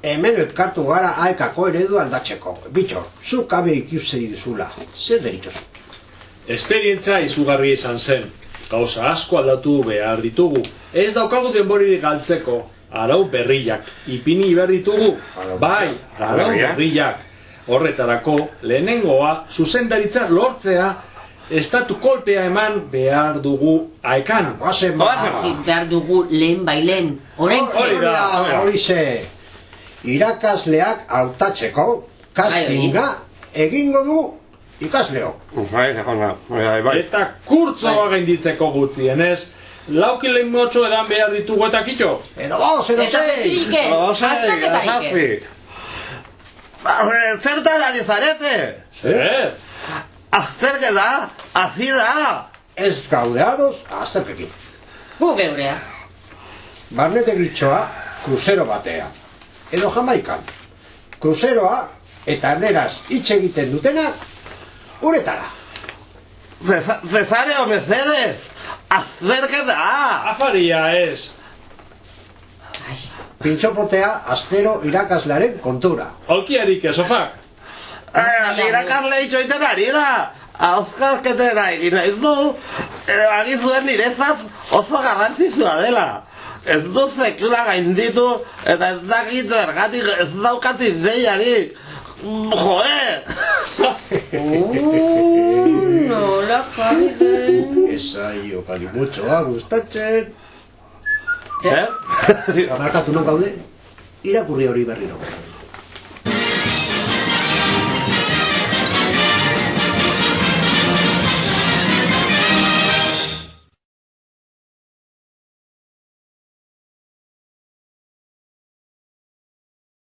Hemen elkartu gara aekako eredu aldatzeko. Bitxo, zuk abe ikusi dizula. Zer deritzozu? Esperientzia izugarri izan zen. Gauza asko aldatu behar ditugu. Ez daukagu denboririk galtzeko. Arau berriak. Ipini behar ditugu. Bai, arau berriak. Horretarako, lehenengoa, zuzendaritza lortzea, estatu kolpea eman behar dugu aekan. Hasi behar dugu lehen bailen. Horize. Irakasleak hautatzeko castinga egingo du ikasleok. Eta kurtzoa gainditzeko gutxienez, laukilein motxo edan behar ditugu eta kitxo. Edo boz, edo zei. Zertan ari zarete? Zer? Azterketa, hazi da. Ez gaudeadoz, azterkekin. Gu geurea. Barnetegitxoa, kruzero batea. Edo Jamaikan. Kruzeroa eta erderaz hitz egiten dutena uretara. Cesareo Mercedes, azterketa! Afaria ez. Pintxopotea astero irakaslearen kontura. Olkiarik esofak. Irakasle itxoiten ari da. Azkarketera egin nahi du, agizuen nirezat oso garrantzitsua dela. Ez du sekula gainditu eta ez dakit ergatik ez daukat ideiarik. Joe! Nola jarri den. Esaio kalimutxoa gustatzen. Zer? Abarkatu non gaude, irakurri hori berriro.